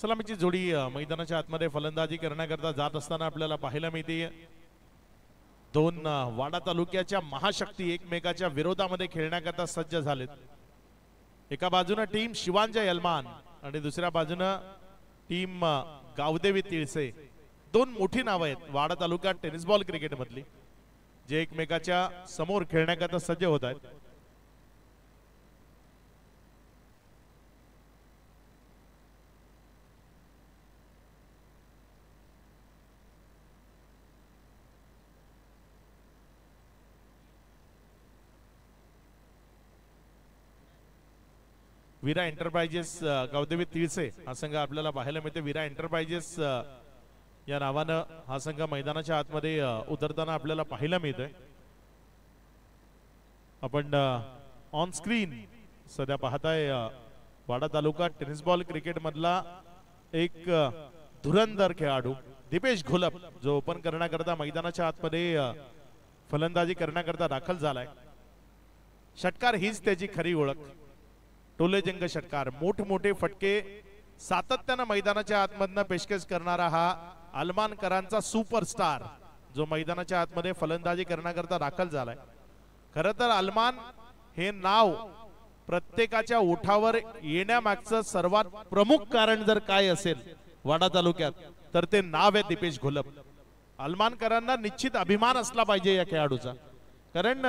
सलामीची जोडी मैदानाच्या आतमध्ये फलंदाजी करण्याकरता जात असताना आपल्याला पाहायला मिळते। दोन वाडा तालुक्याच्या महाशक्ती एकमेकाच्या विरोधामध्ये खेळण्याकरता सज्ज झालेत। एका बाजूने टीम शिवांजय यलमान आणि दुसऱ्या बाजूने टीम गावदेवी तिळसे। दोन मोठी नावे आहेत वाडा तालुका टेनिस बॉल क्रिकेट मधली, जे एकमेकाच्या समोर खेळण्याकरता सज्ज होत आहेत। वीरा एंटरप्राइजेस गावदेवी तिळसे हा संघ आपल्याला पाहायला मिळते। वीरा एंटरप्राइजेस या नावानं हा संघ मैदानाच्या आतमध्ये उतरताना आपल्याला पाहायला मिळतोय। आपण ऑन स्क्रीन सध्या पाहताय वाडा तालुका टेनिस बॉल क्रिकेट मधला एक धुरंधर खेळाडू दीपेश घोलप, जो ओपन करण्याकरता मैदानाच्या आतमध्ये फलंदाजी करण्याकरता दाखल झालाय। षटकार हीच त्याची खरी ओळख, टोलेजंग षटकार। मोठमोठे फटके सातत्यानं मैदानाच्या आतमधनं पेशकश करणारा हा अलमानकरांचा सुपरस्टार, जो मैदानाच्या आतमध्ये फलंदाजी करण्याकरता दाखल झालाय। खरं तर अलमान हे नाव प्रत्येकाच्या ओठावर येण्यामागचं सर्वात प्रमुख कारण जर काय असेल वाडा तालुक्यात, तर ते नाव आहे दीपेश घोलप। अलमानकरांना निश्चित अभिमान असला पाहिजे या खेळाडूचा, कारण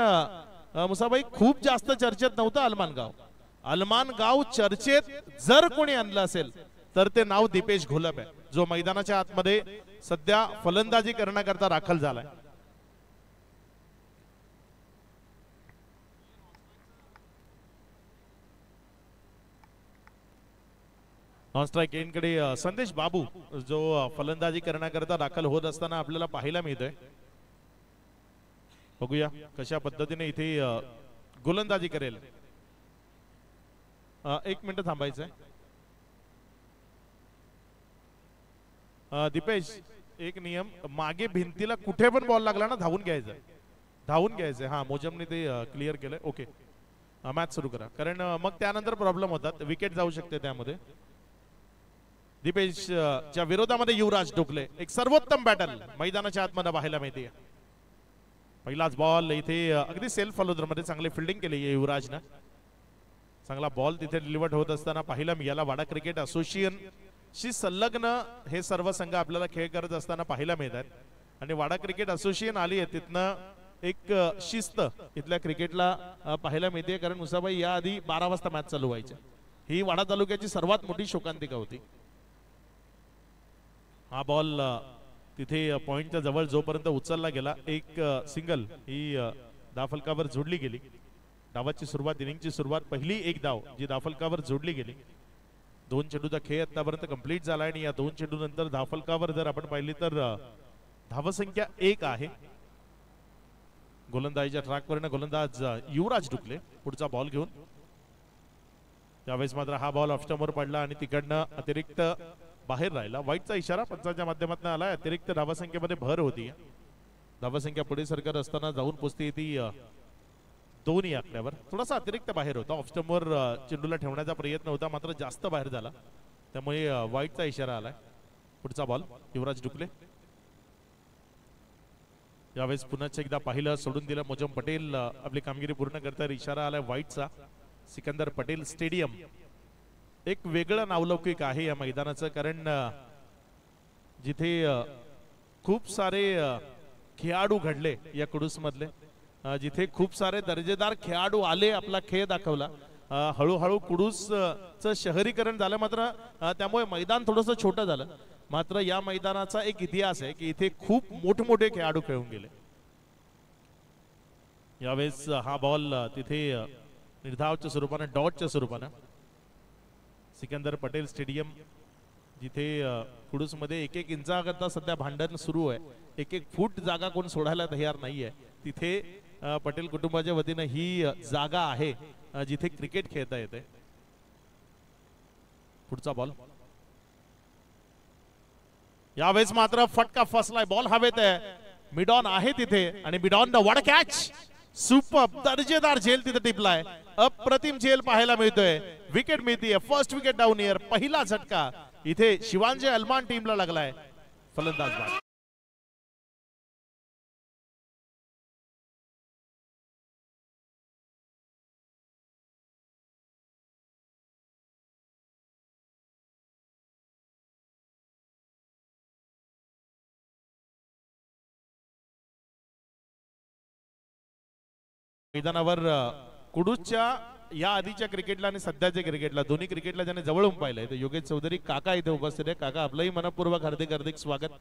मुसाबाई खूप जास्त चर्चेत नव्हतं अलमान गाव। अलमान गाव चर्चेत जर कोणी आणलं असेल तर ते नाव दीपेश घोलप आहे, जो मैदानाच्या आतमध्ये सध्या फलंदाजी करण्याकरता दाखल झालाय। नॉन स्ट्राइक एंडकडे संदेश बाबू, जो फलंदाजी करण्याकरता दाखल होत असताना आपल्याला पाहायला मिळतोय। बघूया कशा पद्धतीने इथे गोलंदाजी करेल। एक मिनिट थांबायचंय। दीपेश, एक नियम, मागे भिंतीला कुठे पण बॉल लागला ना धावून घ्यायचं, धावून घ्यायचं। हा मोजमने ते क्लिअर केलंय। ओके, मॅच सुरू करा, कारण मग त्यानंतर प्रॉब्लेम होतात, विकेट जाऊ शकते त्यामध्ये। दीपेश च्या विरोधामध्ये युवराज डोकले, एक सर्वोत्तम बॅटल मैदानाच्या आतमध्ये पाहायला मिळते। पहिलाच बॉल इथे अगदी सेल्फ फॉलोदर मध्ये चांगली फिल्डिंग केली आहे युवराजनं। चांगला बॉल तिथे डिलिव्हर्ड होत असताना पाहिला मिळाला। वाडा क्रिकेट असोसिएशन शी संलग्न हे सर्व संघ आपल्याला खेळ करत असताना पाहायला मिळतात, आणि वाडा क्रिकेट असोसिएशन आली आहे तिथनं एक शिस्त इथल्या क्रिकेटला पाहायला मिळते, कारण मुसाबाई या आधी 12 वाजता मॅच चालू व्हायची। ही वाडा तालुक्याची सर्वात मोठी शोकांतिका होती। हा बॉल तिथे पॉइंटच्या जवळ जोपर्यंत उचलला गेला, एक सिंगल ही धावफलकावर जोडली गेली। डावाची सुरुवात, इनिंगची सुरुवात, पहिली एक धाव जी धावफलकावर जोडली गेली। 2 चेंडूचा खेळ आतापर्यंत कंप्लीट झाला, आणि या 2 चेंडू नंतर धावफलकावर जर आपण पाहिली तर धावसंख्या 1 आहे। गोलंदाजीच्या ट्रॅकवरनं गोलंदाज युवराज डुकले पुढचा बॉल घेऊन। त्यावेळेस मात्र हा बॉल ऑफस्टंपवर पडला आणि तिकडनं अतिरिक्त बाहेर राहिला। वाईटचा इशारा पंचाच्या माध्यमातून आला। अतिरिक्त धावसंख्येमध्ये भर होती, धावसंख्या पुढे सरकत असताना जाऊन पोचते ती दोन्ही आकड्यावर। थोडासा अतिरिक्त बाहेर होता, ऑफस्टंपवर चेंडूला ठेवण्याचा प्रयत्न होता, मात्र जास्त बाहेर झाला, त्यामुळे वाईटचा इशारा आलाय। पुढचा बॉल युवराज डुकले। यावेळेस पुन्हा एकदा पाहिलं, सोडून दिलं। मोजम पटेल आपली कामगिरी पूर्ण करतात, इशारा आलाय वाईटचा। सिकंदर पटेल स्टेडियम एक वेगळं नावलौकिक आहे या मैदानाचं, कारण जिथे खूप सारे खेळाडू घडले या कुडूस मधले, जिथे खूप सारे दर्जेदार खेळाडू आले, आपला खेळ दाखवला। हळूहळू कुडूसचं शहरीकरण झालं, मात्र त्यामुळे मैदान थोडंसं छोटं झालं, मात्र या मैदानाचा एक इतिहास आहे की इथे खूप मोठमोठे खेळाडू खेळून गेले। यावेळेस हा बॉल तिथे निर्धावच्या स्वरूपाने, डॉटच्या स्वरूपाने सिकंदर पटेल स्टेडियम, जिथे कुडूस मध्ये 1-1 इंचाकरता सध्या भांडण सुरू आहे, 1-1 फूट जागा कोण सोडायला तयार नाहीये, तिथे पटेल कुटुंबाच्या वतीने ही जागा आहे जिथे क्रिकेट खेळता येते। पुढचा बॉल, यावेळेस मात्र फटका फसलाय, बॉल हवेत आहे, मिडॉन आहे तिथे, आणि मिडॉन वड कॅच, सुपर दर्जेदार झेल तिथे टिपलाय, अप्रतिम झेल पाहायला मिळतोय। विकेट मिळतीये, फर्स्ट विकेट डाऊन इयर, पहिला झटका इथे शिवांजे अलमान टीमला लागलाय फलंदाज बाद. मैदानावर कुडूच्या या आधीच्या क्रिकेटला आणि सध्याच्या क्रिकेटला दोन्ही क्रिकेटला ज्याने जवळून पाहिलंय तर योगेश चौधरी काका इथे उपस्थित आहे. काका आपलंही मनपूर्वक हार्दिक हार्दिक स्वागत.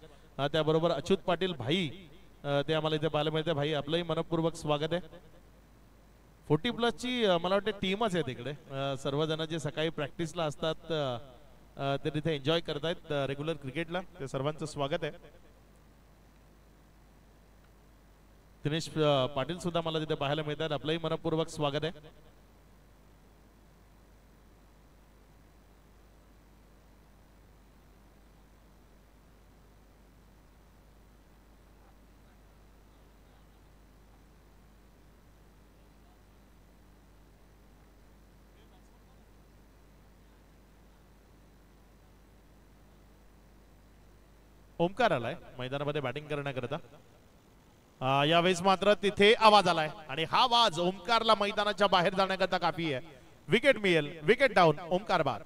त्याबरोबर अच्युत पाटील भाई ते आम्हाला इथे पाहायला मिळते. भाई आपलंही मनपूर्वक स्वागत आहे. 40+ ची मला वाटते टीमच आहे तिकडे. सर्वजण जे सकाळी प्रॅक्टिसला असतात ते तिथे एन्जॉय करतायत रेग्युलर क्रिकेटला. ते सर्वांचं स्वागत आहे. दिनेश पाटील सुद्धा मला तिथे पाहायला मिळतात. आपलंही मनपूर्वक स्वागत आहे. ओमकार आलाय मैदानामध्ये बॅटिंग करण्याकरता. यावेळेस मात्र तिथे आवाज आलाय आणि हा आवाज ओमकारला मैदानाच्या बाहेर जाण्याकरता काफी आहे. विकेट मिळेल. Wicket down. ओमकार बाद.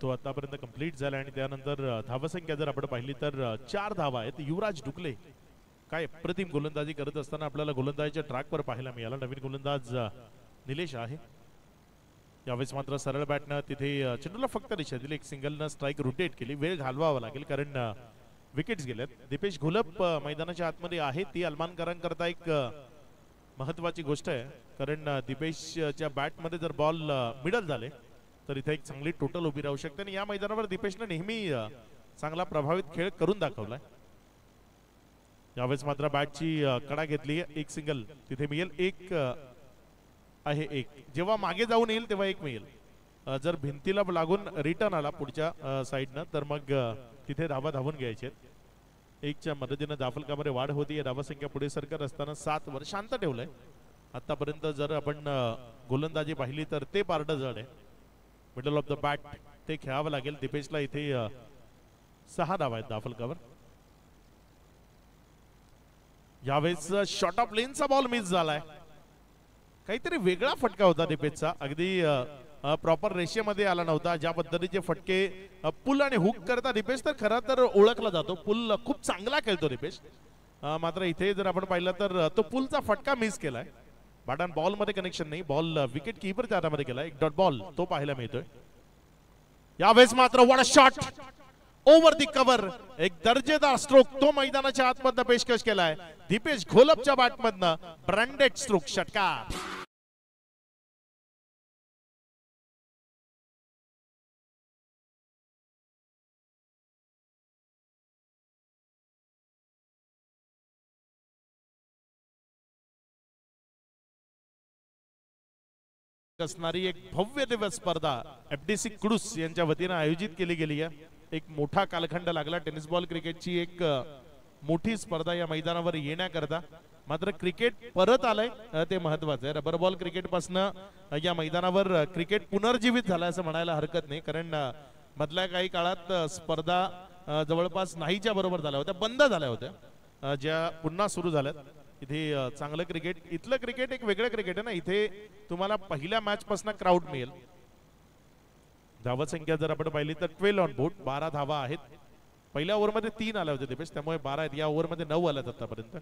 तो आतापर्यंत कंप्लीट झाला आणि त्यानंतर धावसंख्या जर आपण पाहिली तर 4 धावा आहेत. युवराज डुकले काय अप्रतिम गोलंदाजी करत असताना आपल्याला गोलंदाजीच्या ट्रॅकवर पाहायला मिळाला. नवीन गोलंदाज निलेश आहे. यावेळेस मात्र सरळ बॅटनं तिथे चेंडूला फक्त दिशा दिली. एक सिंगलनं स्ट्राईक रोटेट केली. वेळ घालवावा लागेल कारण विकेट्स गेल्यात. दीपेश घोलप मैदानाच्या आतमध्ये आहे. ती अलमानकरांकरता एक महत्वाची गोष्ट आहे, कारण दीपेशच्या बॅटमध्ये जर बॉल मिडल झाले तर इथे एक चांगली टोटल उभी राहू शकते. आणि या मैदानावर दीपेशने नेहमी चांगला प्रभावित खेळ करून दाखवलाय. यावेळेस मात्र बॅटची कडा घेतली, एक सिंगल तिथे मिळेल, एक आहे एक. जेव्हा मागे जाऊन येईल तेव्हा एक मिळेल. जर भिंतीला लागून रिटर्न आला पुढच्या साईडनं तर मग तिथे धावा धावून घ्यायचे. एकच्या मदतीनं जाफल कामध्ये वाढ होती. धावा संख्या पुढे सरकत असताना 7 वर शांत ठेवलंय. आतापर्यंत जर आपण गोलंदाजी पाहिली तर ते पारडं जड आहे. मिडल ऑफ द बॅट ते खेळावं लागेल दीपेशला. इथे 6 धावा आहेत जाफल कावर. यावेळेस शॉर्ट ऑफ लेनचा बॉल मिस झालाय. काहीतरी वेगळा फटका होता दीपेशचा, अगदी प्रॉपर रेषेमध्ये आला नव्हता. ज्या पद्धतीचे फटके पुल आणि हुक करता दीपेश तर खरा तर ओळखला जातो. पुल खूप चांगला खेळतो दीपेश, मात्र इथे जर आपण पाहिलं तर तो पुलचा फटका मिस केलाय. बॅट अँड बॉल मध्ये कनेक्शन नाही. बॉल विकेट कीपरच्या हातामध्ये गेला. एक डॉट बॉल तो पाहायला मिळतोय. यावेळेस मात्र what a shot over the cover. एक दर्जेदार स्ट्रोक तो मैदानाच्या आतमधनं पेशकश केलाय दीपेश घोलपच्या बॅटमधनं. ब्रँडेड स्ट्रोक षटकार. असणारी एक भव्य दिवस स्पर्धा एफडीसी कुडूस यांच्या वतीने आयोजित केली गेली आहे. एक मोठा कालखंड लागला टेनिस बॉल क्रिकेटची एक मोठी स्पर्धा या मैदानावर येण्याकरता. मात्र क्रिकेट परत आलंय ते महत्वाचं आहे. रबर बॉल क्रिकेट पासून या मैदानावर क्रिकेट पुनर्जीवित झाला असं म्हणायला हरकत नाही, कारण मधल्या काही काळात स्पर्धा जवळपास नाहीच्या बरोबर झाल्या होत्या, बंद झाल्या होत्या, ज्या पुन्हा सुरू झाल्यात. इथे चांगलं क्रिकेट, इथलं क्रिकेट एक वेगळं क्रिकेट आहे ना. इथे तुम्हाला पहिल्या मॅच पासून क्राऊड मिळेल. धावा संख्या जर आपण पाहिली तर 12 ऑन बोर्ड, 12 धावा आहेत. पहिल्या ओव्हरमध्ये 3 आल्या होत्या दीपेश, त्यामुळे 12 आहेत. या ओव्हरमध्ये 9 आल्यात आतापर्यंत.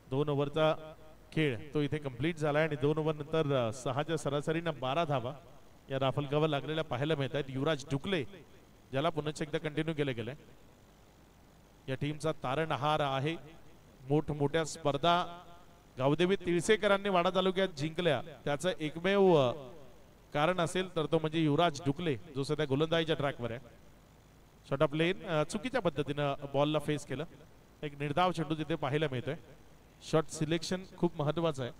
2 ओव्हरचा खेळ तो इथे कंप्लीट झालाय आणि 2 ओव्हर नंतर 6च्या सरासरीनं 12 धावा या राफलकावर लागलेल्या पाहायला मिळत आहेत. युवराज डुकले ज्याला पुन्हा एकदा कंटिन्यू केले गेले. या टीमचा तारणहार आहे. मोठमोठ्या स्पर्धा गावदेवी तिळसेकरांनी वाडा तालुक्यात जिंकल्या त्याचं एकमेव कारण असेल तर तो म्हणजे युवराज डुकले, जो सध्या गोलंदाजीच्या ट्रॅकवर आहे. शॉर्ट ऑफ लेन चुकीच्या पद्धतीनं बॉलला फेस केलं. एक निर्धाव चेंडू तिथे पाहायला मिळतोय. शॉट सिलेक्शन खूप महत्वाचं आहे.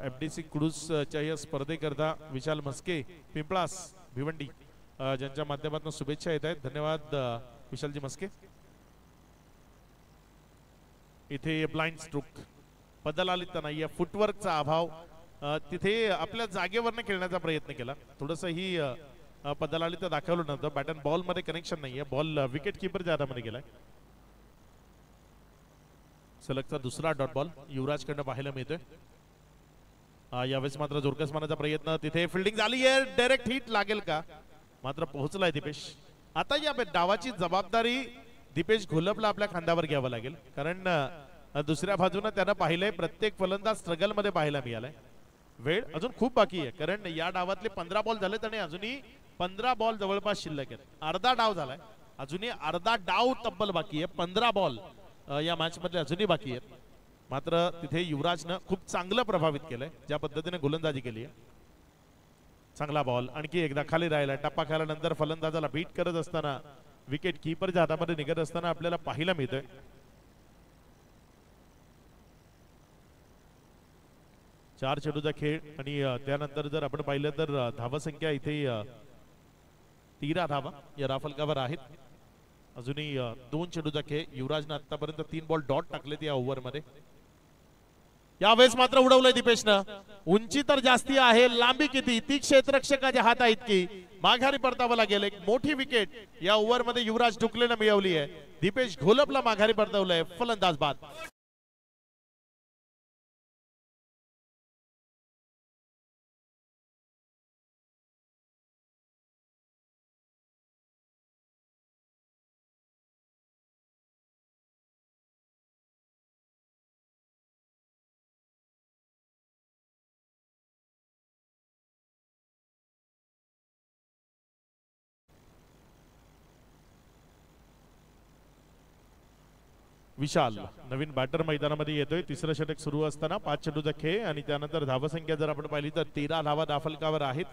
एफडीसी कुडूसच्या या स्पर्धेकरता विशाल मस्के पिंपळास भिवंडी ज्यांच्या माध्यमातून शुभेच्छा येत आहेत. धन्यवाद विशालजी मस्के. इथे ब्लाइंड स्ट्रोक बदलालिता नाहीये, फुटवर्कचा अभाव. तिथे आपल्या जागेवरनं खेळण्याचा प्रयत्न केला. थोडंसं ही बदलालिता दाखवलं नव्हतं. बॅट अँड बॉल मध्ये कनेक्शन नाहीये. बॉल विकेट कीपरच्या हातामध्ये गेलाय. सलगचा दुसरा डॉट बॉल युवराजकडनं पाहायला मिळतोय. यावेळेस मात्र जोरकस मारण्याचा प्रयत्न, तिथे फिल्डिंग झाली आहे. डायरेक्ट हिट लागेल का, मात्र पोहोचलाय दीपेश. आता या डावाची जबाबदारी दीपेश घोलपला आपल्या खांद्यावर घ्यावं लागेल, कारण दुसऱ्या बाजूने त्यानं पाहिलंय प्रत्येक फलंदाज स्ट्रगल मध्ये पाहायला मिळालाय. वेळ अजून खूप बाकी आहे, कारण या डावातले 15 बॉल झालेत आणि अजूनही 15 बॉल जवळपास शिल्लक आहेत. अर्धा डाव झालाय, अजूनही अर्धा डाव तब्बल बाकी आहे. 15 बॉल या मॅच मध्ये अजूनही बाकी आहेत. मात्र तिथे युवराजनं खूप चांगलं प्रभावित केलंय, ज्या पद्धतीने गोलंदाजी केली आहे. चांगला बॉल आणखी एकदा खाली राहिला. टप्पा खेळल्यानंतर फलंदाजाला बीट करत असताना विकेट कीपरच्या हातामध्ये निघत असताना आपल्याला पाहायला मिळतंय. चार चेंडूचा खेळ आणि त्यानंतर जर आपण पाहिलं तर धावा संख्या इथे 13 धावा या राफलकावर आहेत. अजूनही 2 चेंडूचा खेळ. युवराजनं आतापर्यंत 3 बॉल डॉट टाकलेत या ओव्हर मध्ये. यावेळेस मात्र उडवलंय दीपेशनं. उंची तर जास्ती आहे, लांबी किती ती क्षेत्ररक्षकाच्या हाता इतकी. माघारी परतावं लागेल. एक मोठी विकेट या ओव्हर मध्ये युवराज डुकलेनं मिळवली आहे. दीपेश घोलपला माघारी परतवलंय. फलंदाज बाद. विशाल नवीन बॅटर मैदानामध्ये येतोय. तिसरं षटक सुरू असताना 5 चेंडूचा खेळ आणि त्यानंतर धावसंख्या जर आपण पाहिली तर 13 धावा दाफलकावर आहेत.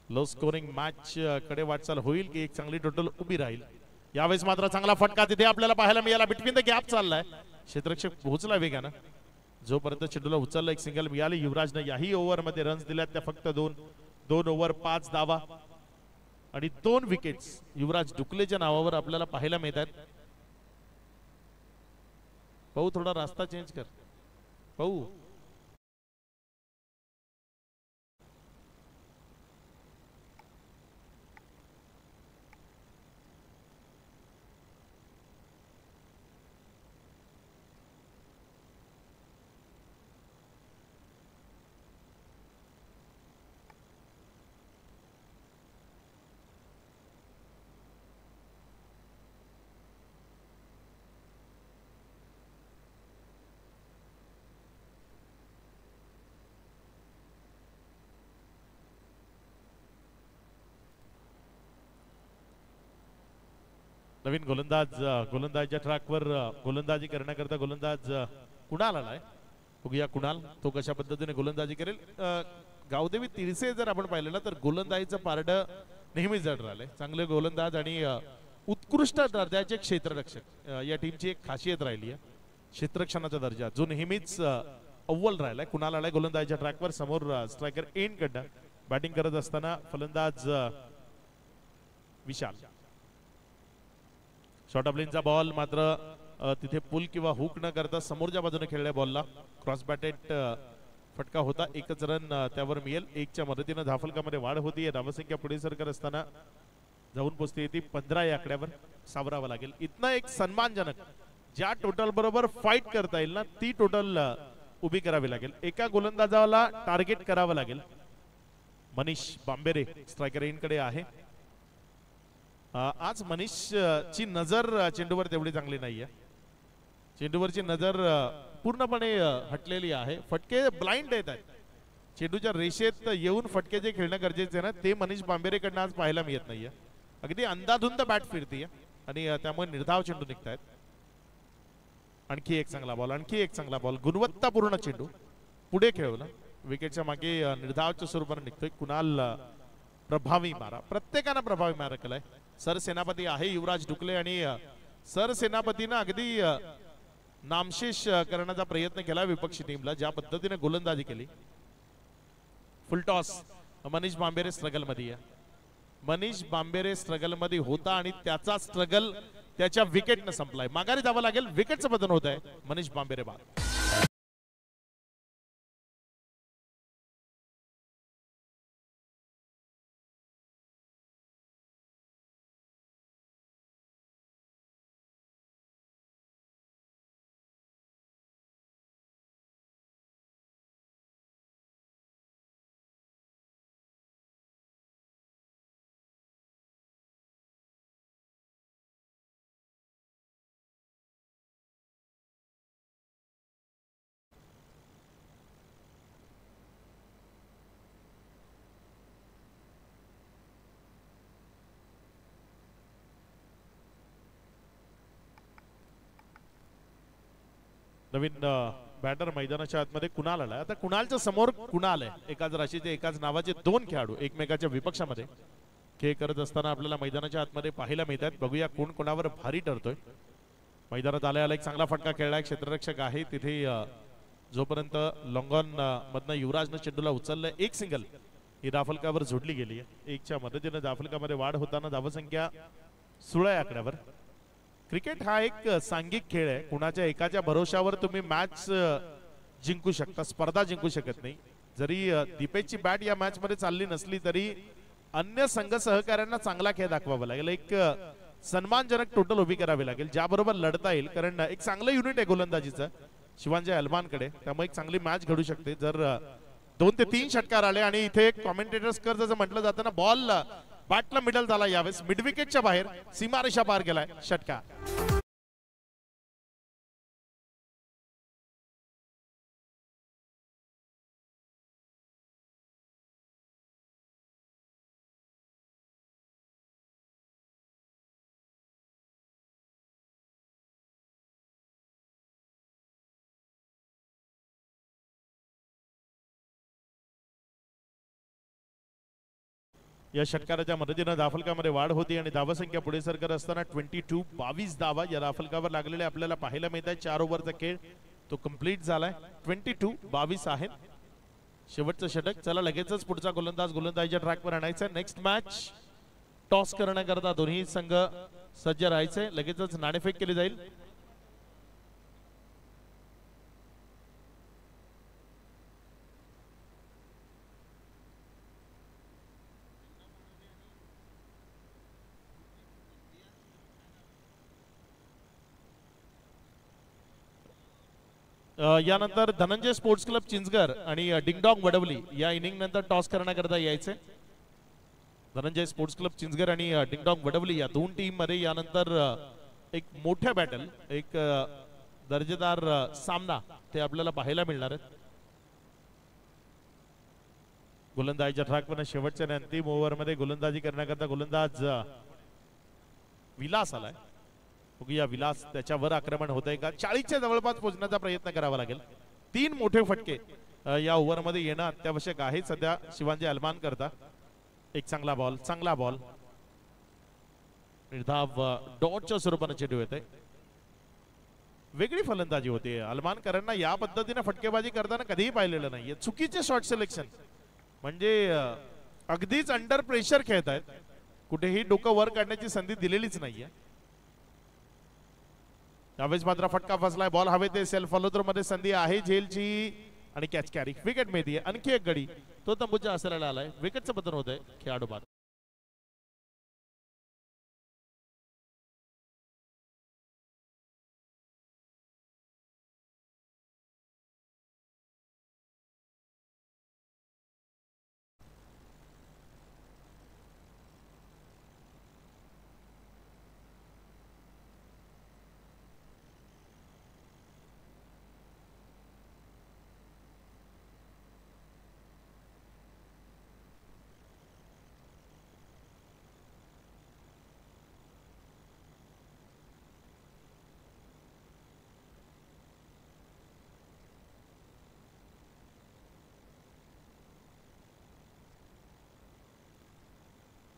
लो स्कोरिंग मॅच कडे वाटचाल होईल की एक चांगली टोटल उभी राहील. यावेळेस मात्र चांगला फटका तिथे आपल्याला पाहायला मिळाला. बिटवीन द गॅप चाललाय. क्षेत्ररक्षक पोहोचला वेगानं. जोपर्यंत चेंडूला उचलला एक सिंगल मिळाली. युवराजनं याही ओव्हरमध्ये रन्स दिल्यात त्या फक्त 2 ओव्हर 5 धावा आणि 2 विकेट्स युवराज डुकलेच्या नावावर आपल्याला पाहायला मिळतात. पाहू थोडा रास्ता चेंज कर पाहू. नवीन गोलंदाजच्या ट्रॅकवर गोलंदाजी करण्याकरता गोलंदाज कुणाल आलाय. बघूया कुणाल तो कशा पद्धतीने गोलंदाजी करेल. गावदेवी तिरसे जर आपण पाहिलं ना तर गोलंदाजीचं पारड नेहमीच जड राहिलंय. चांगले गोलंदाज आणि उत्कृष्ट दर्जाचे क्षेत्ररक्षक या टीमची एक खासियत राहिली आहे. क्षेत्ररक्षणाचा दर्जा जो नेहमीच अव्वल राहिलाय. कुणाल आलाय गोलंदाजीच्या ट्रॅकवर. समोर स्ट्रायकर एंड कडनं बॅटिंग करत असताना फलंदाज विशाल. शॉर्ट ऑफलाईनचा बॉल मात्र तिथे पुल किंवा हुक न करता समोरच्या बाजूने खेळल्या बॉलला क्रॉस बॅटेड फटका होता. एकच रन त्यावर मिळेल. 1च्या मदतीने धाफलकामध्ये वाढ होती. धावसंख्या पुढे सरकत असताना जाऊन पोहोचते ती 15 या आकड्यावर सावरावं लागेल. इथनं एक सन्मानजनक ज्या टोटल बरोबर फाईट करता येईल ना ती टोटल उभी करावी लागेल. एका गोलंदाजाला टार्गेट करावं लागेल. मनीष बांबेरे स्ट्रायकर एंडकडे आहे. आज मनीष ची नजर चेंडूवर तेवढी चांगली नाहीये. चेंडूवरची नजर पूर्णपणे हटलेली आहे. फटके ब्लाइंड येत आहेत. चेंडूच्या रेषेत येऊन फटके जे खेळणं गरजेचे आहे ना ते मनीष बांबेरेकडनं आज पाहायला मिळत नाहीये. अगदी अंधाधुंद बॅट फिरतीये आणि त्यामुळे निर्धाव चेंडू निघतायत. आणखी एक चांगला बॉल आणखी एक चांगला बॉल गुणवत्तापूर्ण चेंडू पुढे खेळवला. विकेटच्या मागे निर्धावच्या स्वरूपाने निघतोय. कुणाल प्रभावी मारा प्रत्येकानं प्रभावी मारा केलाय. सरसेनापती आहे युवराज डुकले आणि सरसेनापतीनं अगदी नामशेष करण्याचा प्रयत्न केला विपक्षी टीमला. ज्या पद्धतीने गोलंदाजी केली. फुल टॉस मनीष बांबेरे स्ट्रगल मध्ये आहे. मनीष बांबेरे स्ट्रगल मध्ये होता आणि त्याचा स्ट्रगल त्याच्या विकेटनं संपलाय. माघारी जावं लागेल. विकेटचं बदल होत आहे. मनीष बांबेरे बाद. नवीन बॅटर मैदानाच्या आतमध्ये कुणाल आलाय. आता कुणालच्या समोर कुणाल आहे. एकाच राशीचे एकाच नावाचे 2 खेळाडू एकमेकाच्या विपक्षामध्ये खेळ करत असताना आपल्याला मैदानाच्या आतमध्ये पाहायला मिळतात. बघूया कोण कोणावर भारी ठरतोय. मैदानात आल्याला एक चांगला फटका खेळलाय. क्षेत्ररक्षक आहे तिथे. जोपर्यंत लॉंगॉन मधनं युवराजनं चेंडूला उचललंय. एक सिंगल ही दाफलकावर जोडली गेली आहे. 1च्या मदतीने दाफलकामध्ये वाढ होताना धावसंख्या 16 या आकड्यावर. क्रिकेट हा एक सांघिक खेळ आहे. कुणाच्या एकाच्या भरोशावर तुम्ही मॅच जिंकू शकता स्पर्धा जिंकू शकत नाही. जरी दीपेशची बॅट या मॅच मध्ये चालली नसली तरी अन्य संघ सहकाऱ्यांना चांगला खेळ दाखवावा लागेल. एक सन्मानजनक टोटल उभी करावी लागेल ज्याबरोबर लढता येईल. कारण एक चांगलं युनिट आहे गोलंदाजीचं शिवांजय अलमानकडे. त्यामुळे एक चांगली मॅच घडू शकते जर 2 ते 3 षटकार आले. आणि इथे कॉमेंटेटर्स कर जसं म्हटलं जातं ना बॉल बॅटला मिडल झाला. यावेळेस मिड विकेटच्या बाहेर सीमारेषा पार गेलाय षटकार. या षटकाराच्या मदतीने धावफलकामध्ये वाढ होती आणि धावसंख्या पुढे सरकत असताना 22 धावा या धावफलकावर लागलेले आपल्याला पाहायला मिळत आहे. 4 ओव्हरचा खेळ तो कंप्लीट झालाय. 22 आहेत. शेवटचं षटक. चला लगेचच पुढचा गोलंदाजीच्या ट्रॅकवर आणायचा. नेक्स्ट मॅच टॉस करण्याकरता दोन्ही संघ सज्ज राहायचे. लगेचच नाणेफेक केली जाईल. यानंतर धनंजय स्पोर्ट्स क्लब चिंचगड आणि डिंगडॉंग वडवली या इनिंग नंतर टॉस करण्याकरता यायचे. धनंजय स्पोर्ट्स क्लब चिंचगड आणि डिंगडॉंग वडवली या दोन टीम मध्ये यानंतर एक मोठ्या बॅटल, एक दर्जेदार सामना ते आपल्याला पाहायला मिळणार आहे. गोलंदाजीच्या ट्रॅकवर शेवटच्या आणि अंतिम ओव्हर मध्ये गोलंदाजी करण्याकरता गोलंदाज विलास आलाय. या विलास त्याच्यावर आक्रमण होत आहे का? 40च्या जवळपास पोहोचण्याचा प्रयत्न करावा लागेल. 3 मोठे फटके या ओव्हर मध्ये येणं अत्यावश्यक आहे सध्या शिवाजी अलमान करता. एक चांगला बॉल निर्धाव डॉटच्या स्वरूपाने चेंडू येते. वेगळी फलंदाजी होते. अलमानकरांना या पद्धतीने फटकेबाजी करताना कधीही पाहिलेलं नाहीये. चुकीचे शॉट सिलेक्शन म्हणजे अगदीच अंडर प्रेशर खेळत आहेत. कुठेही डोकं वर काढण्याची संधी दिलेलीच नाहीये. यावेळेस मात्र फटका फसलाय. बॉल हवे ते सेल्फ फॉलोथ्रो मध्ये संधी आहे झेलची आणि कॅच कॅरी. विकेट मिळते. आणखी एक गडी तो तंबूच्या आसराला आलाय. विकेटचं पतन होत आहे खेळाडू बाद.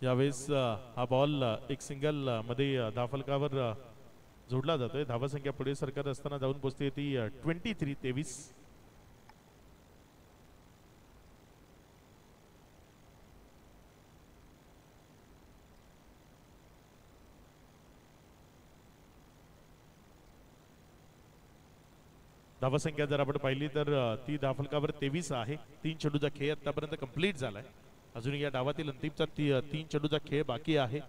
यावेळेस हा बॉल एक सिंगल मध्ये धावफलकावर जोडला जातोय. धावसंख्या पुढे सरकत असताना जाऊन पोहोचते ती 23. धावसंख्या जर आपण पाहिली तर ती धावफलकावर 23 आहे. 3 चेंडूचा खेळ आतापर्यंत कंप्लीट झालाय. अजून या डावातील अंतिमचा 3 चेंडूचा खेळ बाकी आहे.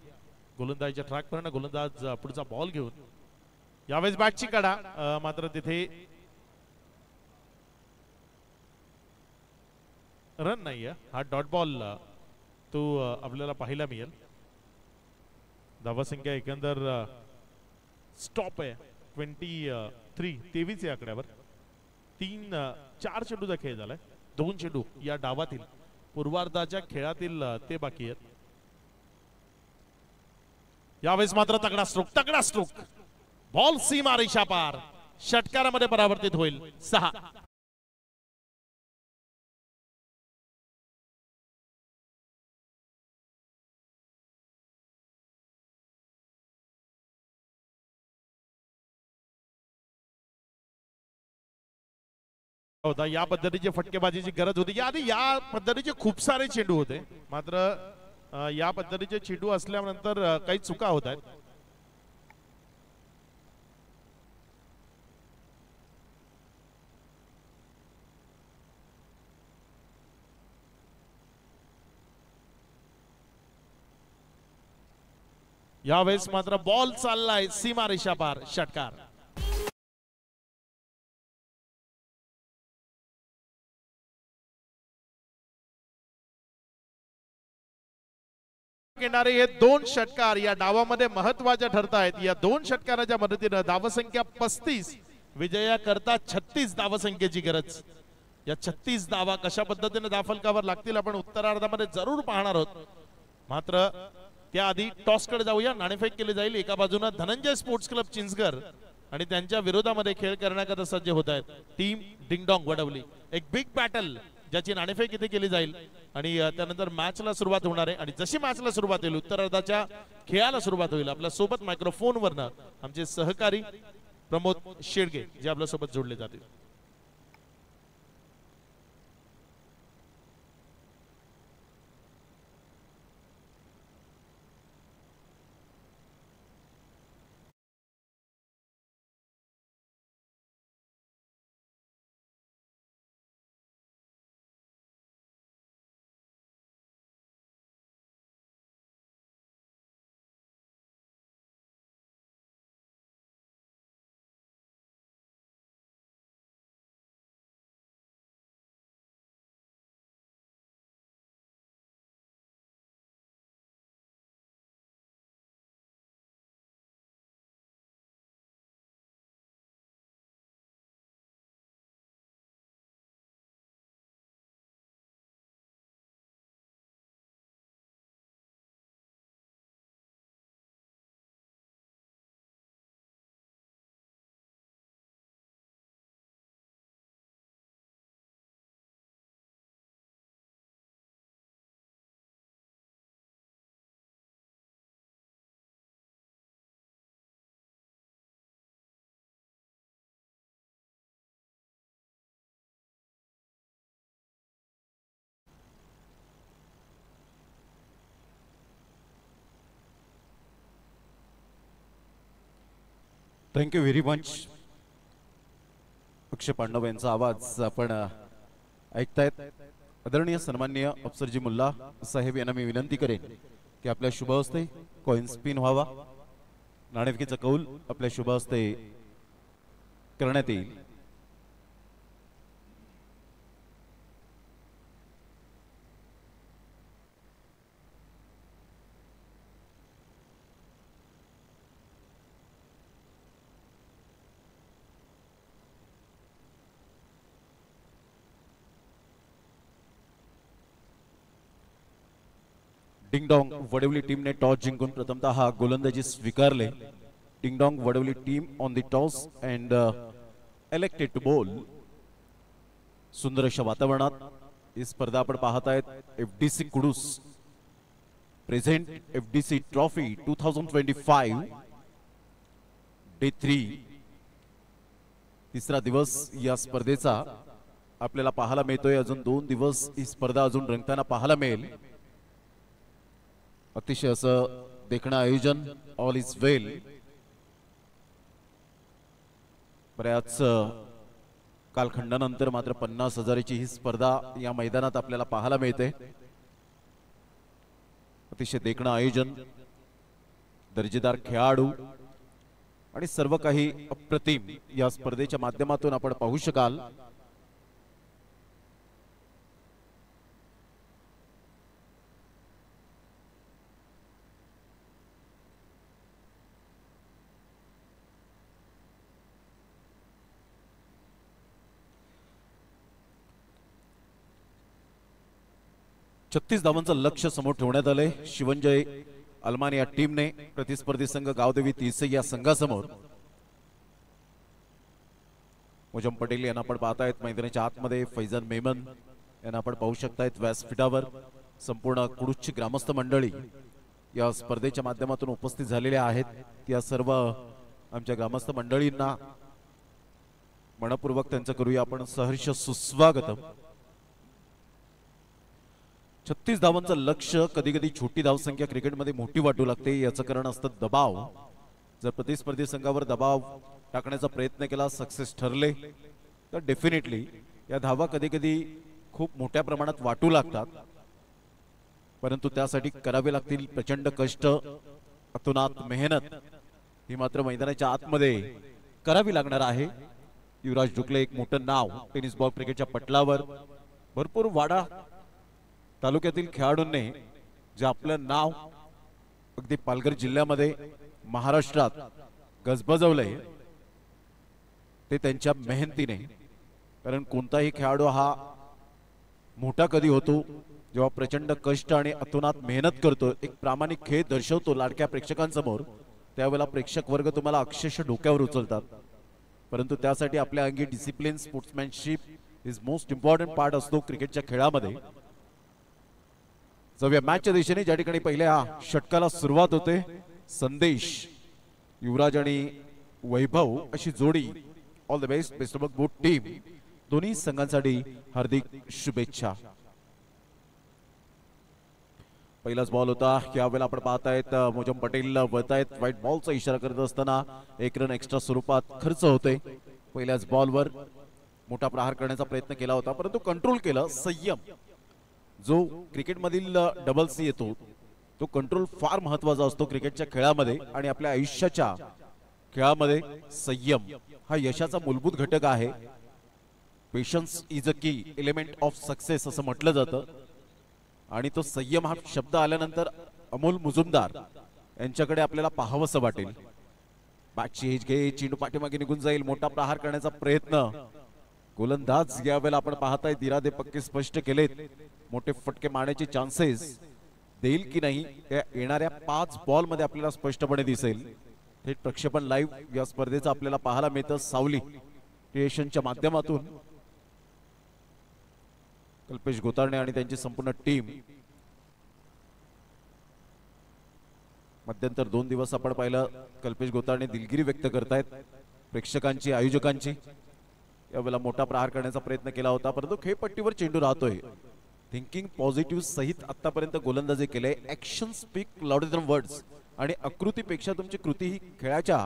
गोलंदाजीच्या ट्रॅकवर गोलंदाज पुढचा बॉल घेऊन यावेळेस बॅटची काढा. मात्र तिथे रन नाहीये. हा डॉट बॉल तो आपल्याला पाहायला मिळेल. धावसंख्या एकंदर स्टॉप आहे 23 या आकड्यावर. 4 चेंडूचा खेळ झालाय. 2 चेंडू या डावातील पूर्वार्धाच्या खेळातील ते बाकी आहेत. यावेळेस मात्र तगडा स्ट्रोक बॉल सीमा रेषा पार षटकारामध्ये परावर्तित होईल. 6. होता या पद्धतीची फटकेबाजीची गरज होती. याआधी या पद्धतीचे खूप सारे चेंडू होते. मात्र या पद्धतीचे चेंडू असल्यानंतर काही चुका होत आहेत. यावेळेस मात्र बॉल चाललाय सीमा रेषा पार षटकार. येणारे हे 2 षटकार या डावामध्ये महत्वाचे ठरत आहेत. या 2 षटकाराच्या मदतीने धावसंख्या 35 विजयाकरता 36 धावसंख्येची गरज. या 36 धावा कशा पद्धतीने धावफलकावर लागतील आपण उत्तरार्धामध्ये जरूर पाहणार आहोत. मात्र त्याआधी टॉसकडे जाऊया. नाणेफेक केली जाईल. एका बाजूने धनंजय स्पोर्ट्स क्लब चिंचगड आणि त्यांच्या विरोधामध्ये खेळ करण्याकरता सज्ज होत आहेत टीम डिंगडॉंग वडवली. एक बिग बॅटल ज्याची नाणेफेक इथे केली जाईल आणि त्यानंतर मॅचला सुरुवात होणार आहे आणि जशी मॅचला सुरुवात होईल उत्तरार्धाच्या खेळाला सुरुवात होईल आपल्या सोबत मायक्रोफोनवरनं आमचे सहकारी प्रमोद शेडगे जे आपल्या सोबत जोडले जातील. Thank you very much. Akshay Pandav यांचा आवाज आपण ऐकतायत. आदरणीय सन्माननीय अफसरजी मुल्ला साहेब यांना मी विनंती करेन की आपल्या शुभ हस्ते कॉइन स्पिन व्हावा. नाणेफेकीचा कौल आपल्या शुभ हस्ते करण्यात येईल. डिंगडॉंग वडवली टीमने टॉस जिंकून प्रथमतः हा गोलंदाजी स्वीकारले. डिंगडॉंग Vadavali team won the toss and elected to bowl. सुंदर अशा वातावरणात ही स्पर्धा आपण पाहत आहेत. FDC Kudus present FDC trophy 2025 day 3 तिसरा दिवस या स्पर्धेचा आपल्याला पाहायला मिळतोय. अजून 2 दिवस ही स्पर्धा अजून रंगताना पाहायला मिळेल. अतिशय असं देखणं आयोजन. ऑल इज वेल. बऱ्याच कालखंडानंतर मात्र 50,000ची ही स्पर्धा या मैदानात आपल्याला पाहायला मिळते. अतिशय देखणं आयोजन, दर्जेदार खेळाडू आणि सर्व काही अप्रतिम या स्पर्धेच्या माध्यमातून आपण पाहू शकाल. छत्तीस धावांचं लक्ष समोर ठेवण्यात आलंय. शिवंजय अलमान या टीमने प्रतिस्पर्धी संघ गावदेवी तिसई या संघासमोर. मुजम पटेल यांना आपण पाहतायत मैदानाच्या आतमध्ये. फैजान मेमन यांना आपण पाहू शकतायत व्यासपीठावर. संपूर्ण कुडूसची ग्रामस्थ मंडळी या स्पर्धेच्या माध्यमातून उपस्थित झालेले आहेत. त्या सर्व आमच्या ग्रामस्थ मंडळींना मनपूर्वक त्यांचं करूया आपण सहर्ष सुस्वागतम. 36 धावांचं लक्ष कधी कधी छोटी धावसंख्या क्रिकेटमध्ये मोठी वाटू लागते. याचं कारण असतं दबाव. जर प्रतिस्पर्धी संघावर दबाव टाकण्याचा प्रयत्न केला, सक्सेस ठरले तर डेफिनेटली या धावा कधी कधी खूप मोठ्या प्रमाणात वाटू लागतात. परंतु त्यासाठी करावे लागतील प्रचंड कष्ट, अतोनात मेहनत ही मात्र मैदानाच्या आतमध्ये करावी लागणार आहे. युवराज डुकले एक मोठं नाव टेनिस बॉल क्रिकेटच्या पटलावर. भरपूर वाडा तालुक्यातील खेळाडूंनी जे आपलं नाव अगदी पालघर जिल्ह्यामध्ये महाराष्ट्रात गजबजवलंय ते त्यांच्या मेहनतीने. कारण कोणताही खेळाडू हा मोठा कधी होतो जेव्हा प्रचंड कष्ट आणि अतोनात मेहनत करतो, एक प्रामाणिक खेळ दर्शवतो लाडक्या प्रेक्षकांसमोर. त्यावेळेला प्रेक्षक वर्ग तुम्हाला अक्षरशः डोक्यावर उचलतात. परंतु त्यासाठी आपल्या अंगी discipline, sportsmanship is most important part असतो क्रिकेटच्या खेळामध्ये. जाऊया मॅचच्या दिशेने, ज्या ठिकाणी पहिल्या षटकाला सुरुवात होते. संदेश, युवराज आणि वैभव अशी जोडी. All the best, best of luck both team. दोन्ही संघांसाठी हार्दिक शुभेच्छा. पहिलाच बॉल होता. यावेळेला आपण पाहतायत मोजम पटेल वळतायत. व्हाईट बॉलचा इशारा करत असताना 1 रन एक्स्ट्रा स्वरूपात खर्च होते. पहिल्याच बॉलवर मोठा प्रहार करण्याचा प्रयत्न केला होता, परंतु कंट्रोल केलं. संयम जो क्रिकेटमधील डबल सी येतो, तो कंट्रोल फार महत्वाचा असतो क्रिकेटच्या खेळामध्ये आणि आपल्या आयुष्याच्या खेळामध्ये. संयम हा यशाचा मूलभूत घटक आहे. पेशन्स इज अ की एलिमेंट ऑफ सक्सेस असं म्हटलं जातं. आणि तो संयम हा शब्द आल्यानंतर अमोल मुजुमदार यांच्याकडे आपल्याला पाहावंसं वाटेल. बॅटची एज घे, चेंडू पाठीमागे निघून जाईल. मोठा प्रहार करण्याचा प्रयत्न. गोलंदाज यावेळेला आपण पाहताय इरादे पक्के स्पष्ट केलेत. मोठे फटके मारण्याचे चान्सेस देईल की नाही या येणाऱ्या 5 बॉल मध्ये आपल्याला स्पष्टपणे दिसेल. थेट प्रक्षेपण लाईव्ह या स्पर्धेचं आपल्याला पाहायला मिळतं सावली क्रिएशनच्या माध्यमातून. कल्पेश गोतारणे आणि त्यांची संपूर्ण टीम. मध्यंतर 2 दिवस आपण पाहिलं कल्पेश गोतारणे दिलगिरी व्यक्त करतायत प्रेक्षकांची, आयोजकांची. यावेळेला मोठा प्रहार करण्याचा प्रयत्न केला होता, परंतु खेळपट्टीवर चेंडू राहतोय. थिंकिंग पॉझिटिव्ह सहित आतापर्यंत गोलंदाजी केले. Action speak louder than words. आणि आकृतीपेक्षा तुमची कृती ही खेळाच्या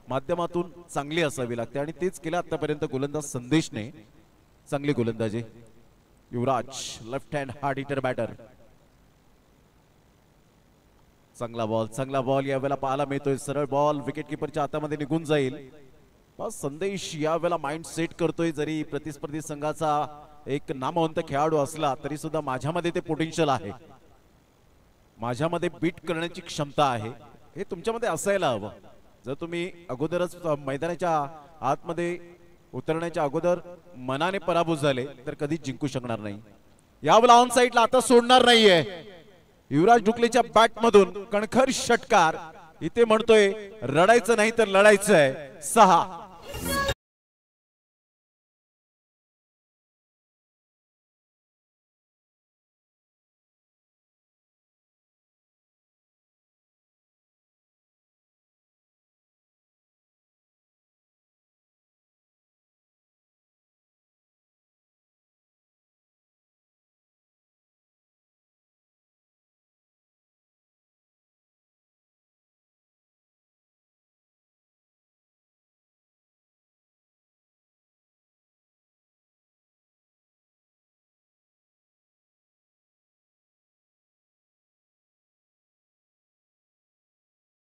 माध्यमातून चांगली असावी लागते आणि तेच केलं आतापर्यंत गोलंदाज संदेशने. चांगली गोलंदाजी. Yuvraj left hand hard hitter batter. चांगला बॉल, चांगला बॉल यावेळेला पाहायला मिळतोय. सरळ बॉल विकेट किपरच्या हातामध्ये निघून जाईल. संदेश यावेळेला माइंड सेट करतोय. जरी प्रतिस्पर्धी संघाचा एक नामवंत खेळाडू असला तरी सुद्धा माझ्यामध्ये ते पोटेन्शियल आहे, माझ्यामध्ये बीट करण्याची क्षमता आहे. हे तुमच्यामध्ये असायला हवं. जर तुम्ही अगोदरच मैदानाच्या आतमध्ये उतरण्याच्या अगोदर मनाने पराभूत झाले तर कधीच जिंकू शकणार नाही. यावेळेला ऑन साइडला आता सोडणार नाहीये. युवराज डुकलेच्या बॅट मधून कणखर षटकार. इथे म्हणतोय रडायचं नाही तर लढायचंय. 6.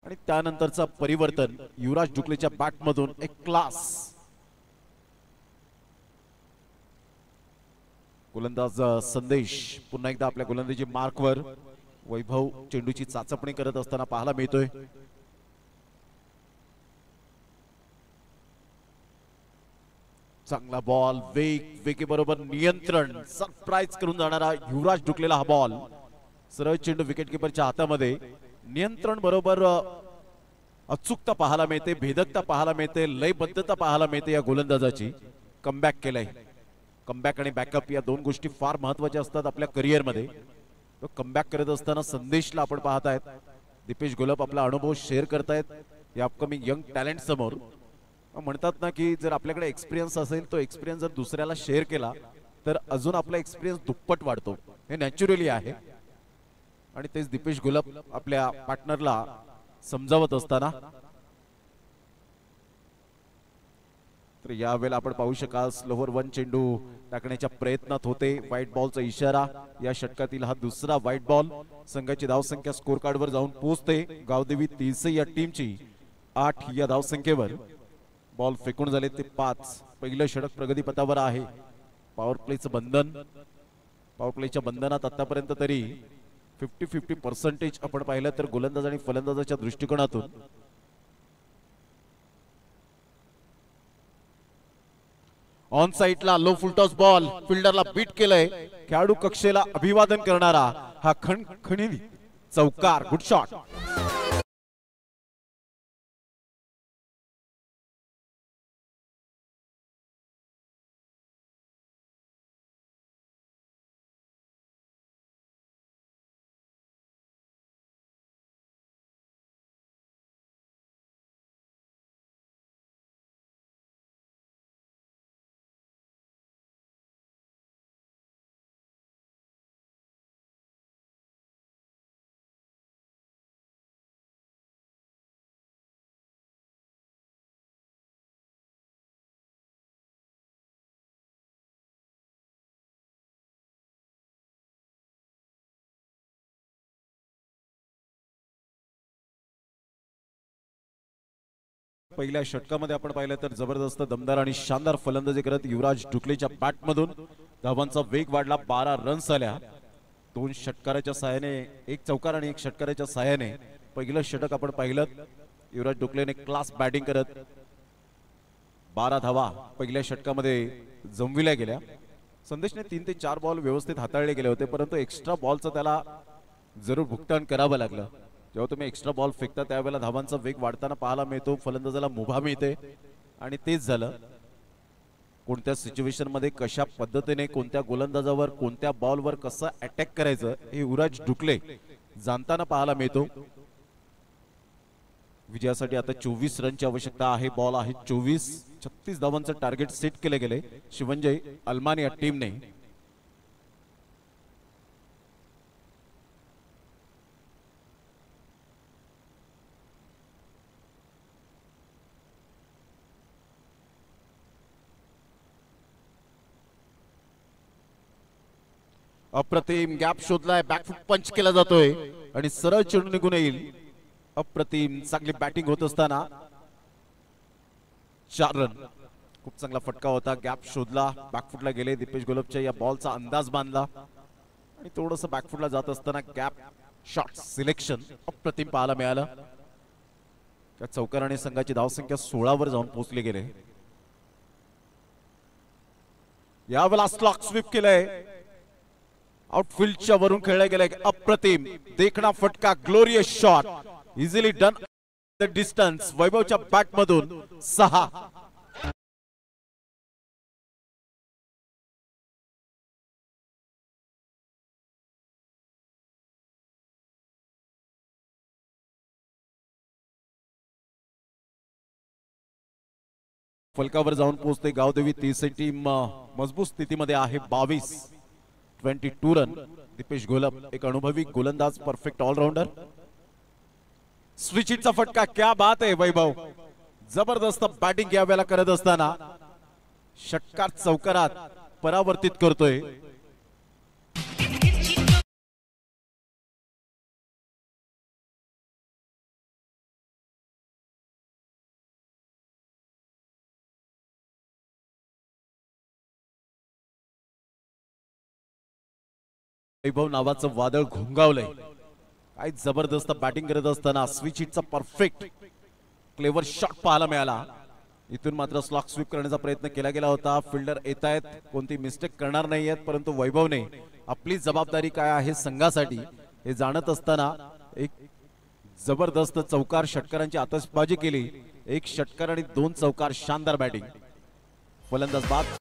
आणि त्यानंतरचा परिवर्तन युवराज डुकलेच्या बॅट मधून एक क्लास. गोलंदाज संदेश पुन्हा एकदा आपल्या गोलंदाजी मार्कवर. वैभव चेंडूची चाचपणी करत असताना पाहायला मिळतोय. चांगला बॉल, वेगेबरोबर नियंत्रण, सरप्राईज करून जाणारा युवराज डुकलेला हा बॉल. सरळ चेंडू विकेट किपरच्या हातामध्ये. नियंत्रण बरोबर अचूकता पाहायला मिळते, भेदकता पाहायला मिळते, लयबद्धता पाहायला मिळते या गोलंदाजाची. कमबॅक केलंय. कमबॅक आणि बॅकअप या 2 गोष्टी फार महत्वाच्या असतात आपल्या करिअर मध्ये. तो कमबॅक करत असताना संदेशला आपण पाहतायत. दीपेश गोलप आपला अनुभव शेअर करतायत या अपकमिंग यंग टॅलेंट समोर. म्हणतात ना की जर आपल्याकडे एक्सपिरियन्स असेल, तो एक्सपिरियन्स जर दुसऱ्याला शेअर केला तर अजून आपला एक्सपिरियन्स दुप्पट वाढतो. हे नॅचरली आहे आणि तेच दीपेश गोलप आपल्या पार्टनरला समजावत असताना. तर यावेळेला आपण पाहू शकाल स्लोवर 1 चेंडू टाकण्याच्या प्रयत्नात होते. व्हाईट बॉलचा इशारा. या षटकातील हा दुसरा व्हाईट बॉल. संघाची धावसंख्या स्कोर कार्डवर जाऊन पोहोचते. गावदेवी तिरसे या टीमची 8 या धावसंख्येवर. बॉल फेकून झाले ते 5. पहिलं षटक प्रगतीपथावर आहे. पॉवर प्लेचं बंधन. पॉवर प्लेच्या बंधनात आतापर्यंत तरी 50-50% आपण पाहिलं तर गोलंदाज आणि फलंदाजाच्या दृष्टिकोनातून. ऑन साइडला लो फुलटॉस बॉल. फिल्डरला बीट केलंय. खेळाडू कक्षेला अभिवादन करणारा हा खणखणी चौकार. Good shot. पहिल्या षटकामध्ये आपण पाहिलं तर जबरदस्त दमदार आणि शानदार फलंदाजी करत युवराज डुकलेच्या बॅटमधून धावांचा वेग वाढला. 12 रन्स आल्या. 2 षटकाराच्या साहाय्याने, 1 चौकार आणि 1 षटकाराच्या साहाय्याने पहिलं षटक आपण पाहिलं. युवराज डुकलेने क्लास बॅटिंग करत 12 धावा पहिल्या षटकामध्ये जमविल्या गेल्या. संदेशने 3 ते 4 बॉल व्यवस्थित हाताळले गेले होते, परंतु एक्स्ट्रा बॉलचं त्याला जरूर भुगतान करावं लागलं. जेव्हा तुम्ही एक्स्ट्रा बॉल फेकता त्यावेळेला धावांचा वेग वाढताना पाहायला मिळतो, फलंदाजाला मुभा मिळते आणि तेच झालं. कोणत्या सिच्युएशन मध्ये कशा पद्धतीने कोणत्या गोलंदाजावर कोणत्या बॉलवर कसं अटॅक करायचं हे युवराज डुकले जाणताना पाहायला मिळतो. विजयासाठी आता 24 रनची आवश्यकता आहे. बॉल आहे 24. 36 धावांचं टार्गेट सेट केले गेले शिवंजय अलमानी या टीमने. अप्रतिम गॅप शोधलाय. बॅकफुट पंच केला जातोय आणि सरळ चेंडू निघून येईल. अप्रतिम चांगली बॅटिंग होत असताना 4 रन. खूप चांगला फटका होता. गॅप शोधला, बॅकफुटला गेले. दीपेश घोलपच्या या बॉलचा अंदाज बांधला आणि थोडंसं बॅकफुटला जात असताना गॅप शॉट सिलेक्शन अप्रतिम पाहायला मिळालं. त्या चौकाराने संघाची धावसंख्या 16 वर जाऊन पोहोचली गेले. यावेळेला स्लॉक स्वीप केलंय. आउटफील्डच्या वरून खेळला गेलाय. अप्रतिम देखणा फटका. Glorious shot. Easily done the distance. वैभवच्या बॅट मधून 6. फलकावर जाऊन पोहोचते गावदेवी. तीसरी टीम मजबूत स्थितीमध्ये आहे. 22 रन. दीपेश घोलप एक अनुभवी गोलंदाज, परफेक्ट ऑलराउंडर. स्विचिटचा फटका. क्या बात आहे वैभव. जबरदस्त बॅटिंग यावेळेला करत असताना षटकार चौकारात परावर्तित करतोय. वैभव नावाचं वादळ घोंगावलंय. काय जबरदस्त बॅटिंग करत असताना स्विच हिटचा परफेक्ट क्लेवर शॉट पाहायला मिळाला. इथून मात्र स्लॉक स्वीप करण्याचा प्रयत्न केला गेला होता. फिल्डर येत आहेत, कोणती मिस्टेक करणार नाहीयेत, परंतु वैभवने आपली जबाबदारी काय आहे संघासाठी हे जाणत असताना एक जबरदस्त चौकार षटकारांची आतषबाजी केली. 1 षटकार आणि 2 चौकार. शानदार बॅटिंग. फलंदाज बाद.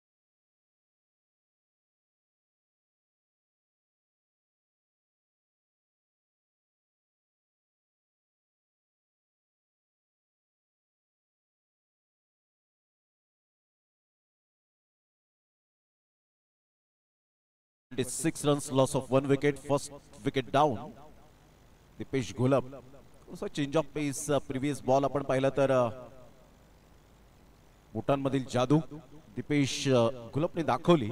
Six runs, loss of 1 wicket. First wicket down. Deepesh Gholap. Change of pace. Previous ball आपण पाहिला तर भूटानमधील जादू दीपेश घोलपने दाखवली.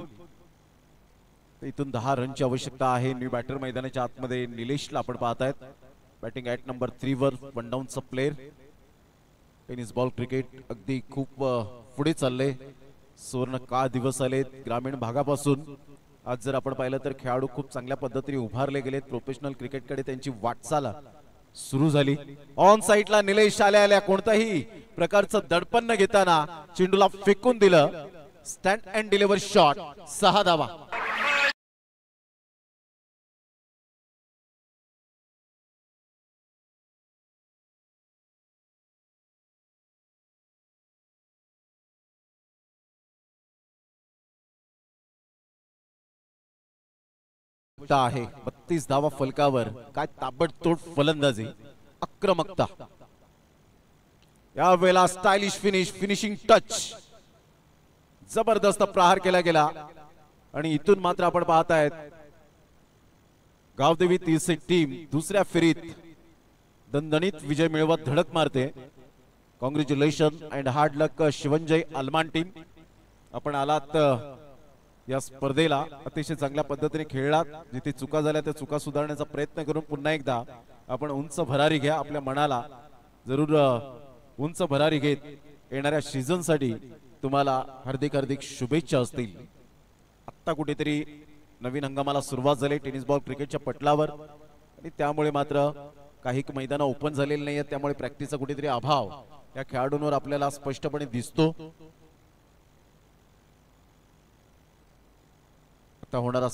इथून 10 रनची आवश्यकता आहे. न्यू बॅटर मैदानाच्या आतमध्ये निलेशला आपण पाहतायत. बॅटिंग ॲट नंबर 3 वर. 1 डाऊनचा प्लेअर. टेनिस बॉल क्रिकेट अगदी खूप पुढे चालले. सुवर्ण काळ दिवस आलेत ग्रामीण भागापासून. आज जर आपण पाहिलं तर खेळाडू खूप चांगल्या पद्धतीने उभारले गेलेत. प्रोफेशनल क्रिकेटकडे त्यांची वाटचाल सुरू झाली. ऑन साइडला निलेश आल्या कोणताही प्रकारचं दडपण न घेताना चेंडूला फेकून दिलं. Stand and deliver shot. 6 धावा. आहे 32 धावा फलकावर. काय ताबडतोड फलंदाजी, आक्रमकता. यावेळेला स्टायलिश फिनिशिंग टच. जबरदस्त प्रहार केला गेला आणि इथून मात्र आपण पाहतायत गावदेवी तीसरी टीम दुसऱ्या फेरीत दणदणीत विजय मिळवत धडक मारते. Congratulation and hard luck Shivanjay Alman team. आपण आलात या स्पर्धेला अतिशय चांगल्या पद्धतीने खेळलात. जिथे चुका झाल्या त्या चुका सुधारण्याचा प्रयत्न करून पुन्हा एकदा आपण उंच भरारी घ्या. आपल्या मनाला जरूर उंच भरारी घेत येणाऱ्या सीझन साठी तुम्हाला हार्दिक हार्दिक शुभेच्छा असतील. आत्ता कुठेतरी नवीन हंगामाला सुरुवात झाली टेनिस बॉल क्रिकेटच्या पटलावर आणि त्यामुळे मात्र काही मैदानं ओपन झालेली नाही आहेत, त्यामुळे प्रॅक्टिसचा कुठेतरी अभाव या खेळाडूंवर आपल्याला स्पष्टपणे दिसतो. आता होणारा